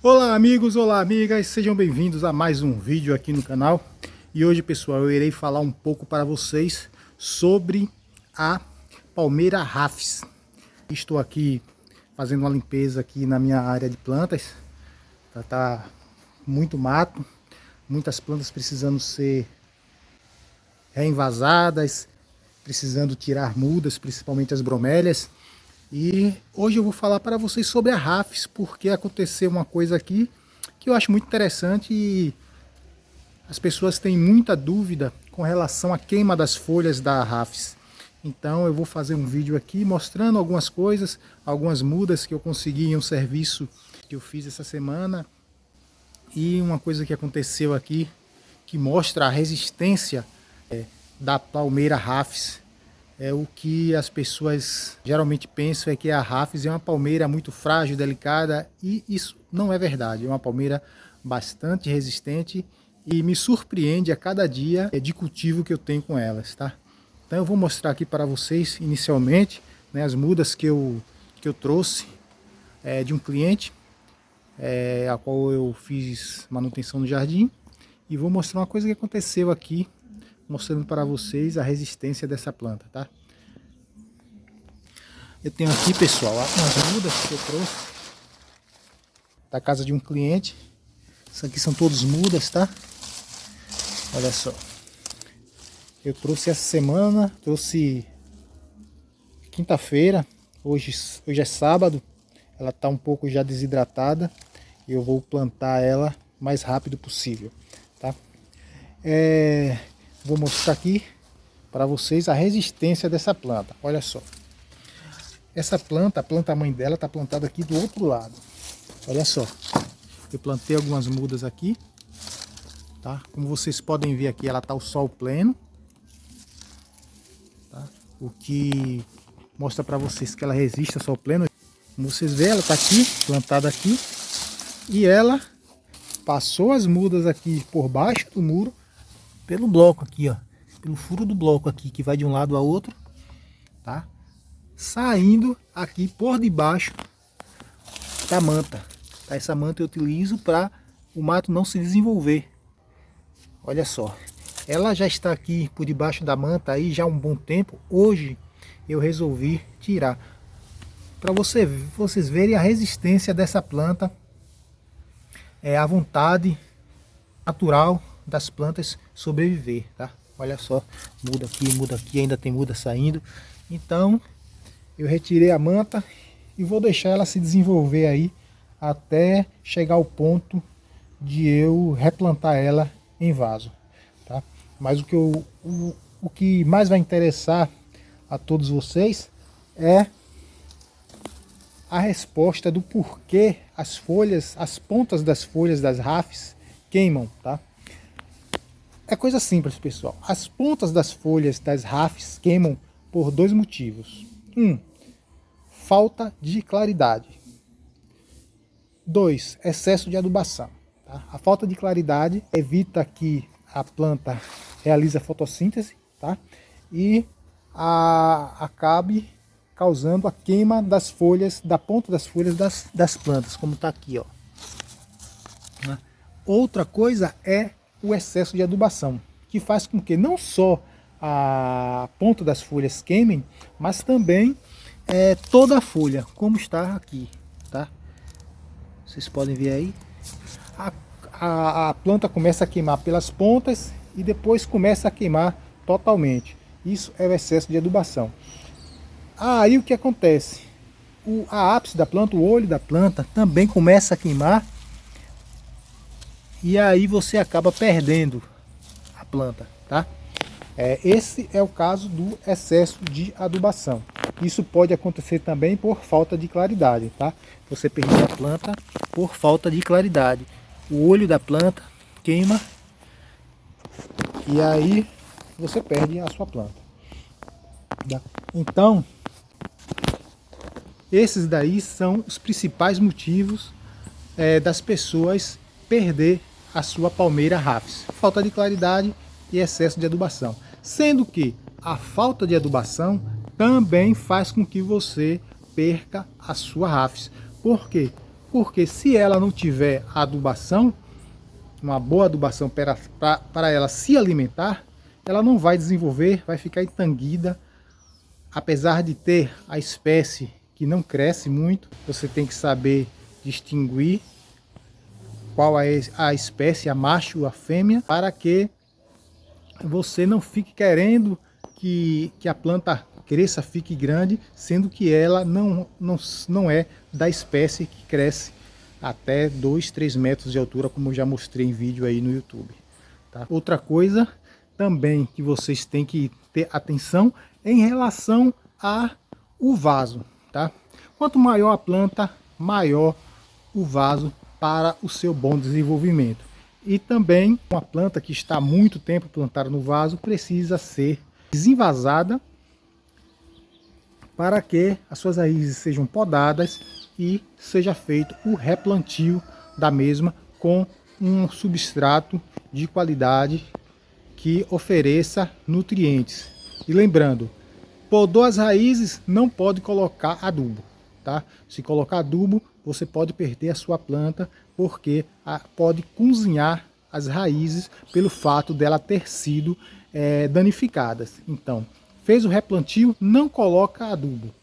Olá amigos, olá amigas, sejam bem-vindos a mais um vídeo aqui no canal. E hoje, pessoal, eu irei falar um pouco para vocês sobre a palmeira Rafis. Estou aqui fazendo uma limpeza aqui na minha área de plantas. Tá muito mato, muitas plantas precisando ser reinvasadas, precisando tirar mudas, principalmente as bromélias. E hoje eu vou falar para vocês sobre a Rafis, porque aconteceu uma coisa aqui que eu acho muito interessante e as pessoas têm muita dúvida com relação à queima das folhas da Rafis. Então eu vou fazer um vídeo aqui mostrando algumas coisas, algumas mudas que eu consegui em um serviço que eu fiz essa semana. E uma coisa que aconteceu aqui que mostra a resistência da palmeira Rafis. O que as pessoas geralmente pensam é que a Rafis é uma palmeira muito frágil, delicada, e isso não é verdade. É uma palmeira bastante resistente e me surpreende a cada dia de cultivo que eu tenho com elas, tá? Então eu vou mostrar aqui para vocês inicialmente, né, as mudas que eu trouxe de um cliente a qual eu fiz manutenção no jardim, e vou mostrar uma coisa que aconteceu aqui, mostrando para vocês a resistência dessa planta, tá? Eu tenho aqui, pessoal, umas mudas que eu trouxe da casa de um cliente. Isso aqui são todas mudas, tá? Olha só. Eu trouxe essa semana, trouxe quinta-feira, hoje é sábado. Ela tá um pouco já desidratada e eu vou plantar ela o mais rápido possível, tá? Vou mostrar aqui para vocês a resistência dessa planta. Olha só. Essa planta, a planta mãe dela está plantada aqui do outro lado. Olha só. Eu plantei algumas mudas aqui. Tá? Como vocês podem ver aqui, ela está ao sol pleno. Tá? O que mostra para vocês que ela resiste ao sol pleno. Como vocês veem, ela está aqui, plantada aqui. E ela passou as mudas aqui por baixo do muro. Pelo bloco aqui, ó, pelo furo do bloco aqui, que vai de um lado ao outro, tá? Saindo aqui por debaixo da manta, tá? Essa manta eu utilizo para o mato não se desenvolver. Olha só, ela já está aqui por debaixo da manta aí já há um bom tempo. Hoje eu resolvi tirar, para vocês verem a resistência dessa planta, a vontade natural das plantas sobreviver, tá? Olha só, muda aqui, ainda tem muda saindo. Então eu retirei a manta e vou deixar ela se desenvolver aí até chegar ao ponto de eu replantar ela em vaso, tá? Mas o que mais vai interessar a todos vocês é a resposta do porquê as folhas, as pontas das folhas das Rafis queimam, tá? É coisa simples, pessoal. As pontas das folhas das Rafis queimam por dois motivos. Falta de claridade. 2, excesso de adubação. Tá? A falta de claridade evita que a planta realize a fotossíntese, tá? E acabe causando a queima das folhas, da ponta das folhas das plantas, como está aqui, ó. Outra coisa é o excesso de adubação, que faz com que não só a ponta das folhas queimem, mas também toda a folha, como está aqui, tá? Vocês podem ver aí, a planta começa a queimar pelas pontas e depois começa a queimar totalmente. Isso é o excesso de adubação. Aí o que acontece? A ápice da planta, o olho da planta também começa a queimar. E aí você acaba perdendo a planta, tá? Esse é o caso do excesso de adubação. Isso pode acontecer também por falta de claridade, tá? Você perder a planta por falta de claridade. O olho da planta queima e aí você perde a sua planta, tá? Então, esses daí são os principais motivos das pessoas perder a sua palmeira Rafis: falta de claridade e excesso de adubação. Sendo que a falta de adubação também faz com que você perca a sua Rafis. Por quê? porque se ela não tiver adubação, uma boa adubação para ela se alimentar, ela não vai desenvolver, vai ficar entanguida. Apesar de ter a espécie que não cresce muito, você tem que saber distinguir qual é a espécie, a macho ou a fêmea, para que você não fique querendo que a planta cresça, fique grande, sendo que ela não é da espécie que cresce até 2, 3 metros de altura, como eu já mostrei em vídeo aí no YouTube. Tá? Outra coisa também que vocês têm que ter atenção em relação ao vaso. Tá? Quanto maior a planta, maior o vaso para o seu bom desenvolvimento. E também uma planta que está há muito tempo plantada no vaso precisa ser desenvasada para que as suas raízes sejam podadas e seja feito o replantio da mesma com um substrato de qualidade que ofereça nutrientes. E lembrando, podou as raízes, não pode colocar adubo, tá? Se colocar adubo, você pode perder a sua planta, porque pode cozinhar as raízes pelo fato dela ter sido danificadas. Então, fez o replantio, não coloca adubo,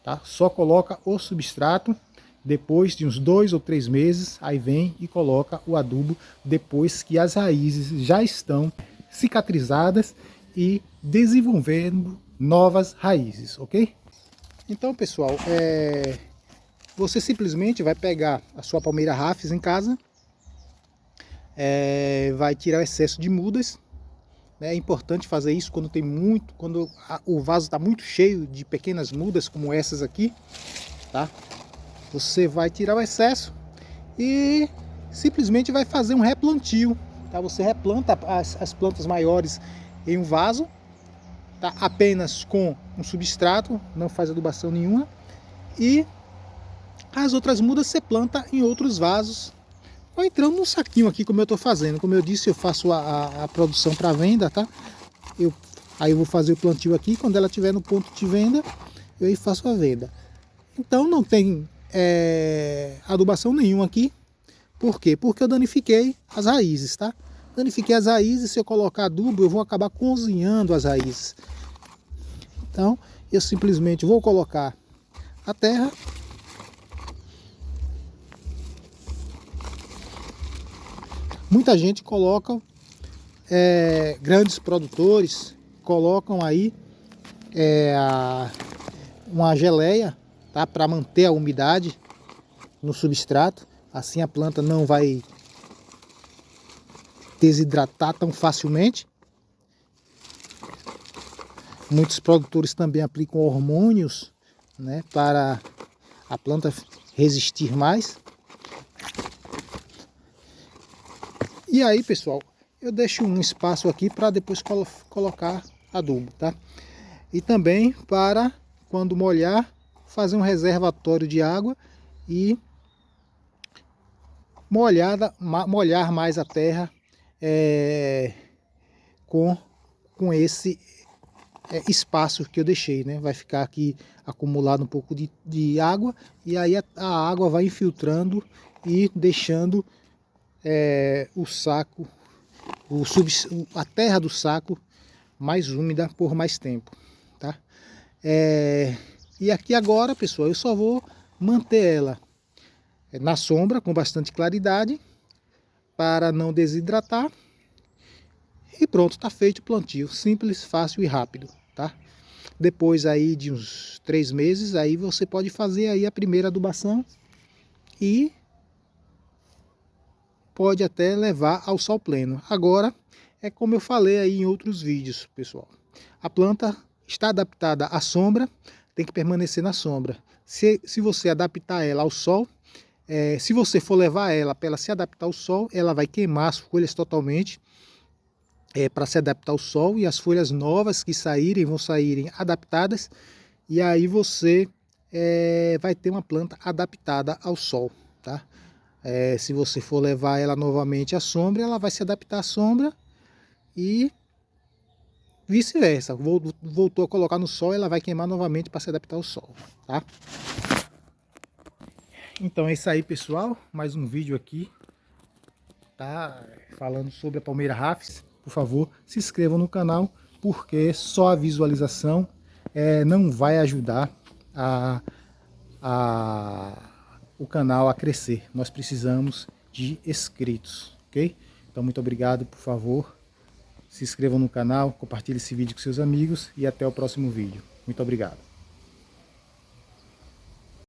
tá? Só coloca o substrato. Depois de uns 2 ou 3 meses, aí vem e coloca o adubo depois que as raízes já estão cicatrizadas e desenvolvendo novas raízes, ok? Então, pessoal, você simplesmente vai pegar a sua palmeira Rafis em casa, vai tirar o excesso de mudas. É importante fazer isso quando tem muito, quando o vaso está muito cheio de pequenas mudas, como essas aqui, tá? Você vai tirar o excesso e simplesmente vai fazer um replantio, tá? Você replanta as plantas maiores em um vaso, tá? Apenas com um substrato, não faz adubação nenhuma, e as outras mudas você planta em outros vasos, ou entrando num saquinho aqui, como eu estou fazendo. Como eu disse, eu faço a produção para venda, tá? Aí eu vou fazer o plantio aqui, quando ela estiver no ponto de venda, eu aí faço a venda. Então não tem adubação nenhuma aqui. Por quê? Porque eu danifiquei as raízes, tá? Danifiquei as raízes, se eu colocar adubo, eu vou acabar cozinhando as raízes. Então, eu simplesmente vou colocar a terra. Muita gente coloca, grandes produtores colocam aí uma geleia, tá, para manter a umidade no substrato. Assim a planta não vai desidratar tão facilmente. Muitos produtores também aplicam hormônios, né, para a planta resistir mais. E aí, pessoal, eu deixo um espaço aqui para depois colocar adubo, tá? E também para, quando molhar, fazer um reservatório de água e molhar mais a terra com esse espaço que eu deixei, né? Vai ficar aqui acumulado um pouco de água, e aí a água vai infiltrando e deixando o saco, a terra do saco mais úmida por mais tempo, tá? E aqui agora, pessoal, eu só vou manter ela na sombra com bastante claridade para não desidratar. E pronto, está feito o plantio, simples, fácil e rápido, tá? Depois aí de uns 3 meses, aí você pode fazer aí a primeira adubação e pode até levar ao sol pleno. Agora, é como eu falei aí em outros vídeos, pessoal. A planta está adaptada à sombra, tem que permanecer na sombra. Se você adaptar ela ao sol, se você for levar ela para ela se adaptar ao sol, ela vai queimar as folhas totalmente, para se adaptar ao sol, e as folhas novas que saírem vão saírem adaptadas, e aí você vai ter uma planta adaptada ao sol, tá? Se você for levar ela novamente à sombra, ela vai se adaptar à sombra e vice-versa. Voltou a colocar no sol, ela vai queimar novamente para se adaptar ao sol, tá? Então é isso aí, pessoal, mais um vídeo aqui, tá, falando sobre a palmeira Rafis. Por favor, se inscrevam no canal, porque só a visualização não vai ajudar o canal a crescer. Nós precisamos de inscritos, ok? Então muito obrigado, por favor, se inscrevam no canal, compartilhe esse vídeo com seus amigos e até o próximo vídeo. Muito obrigado.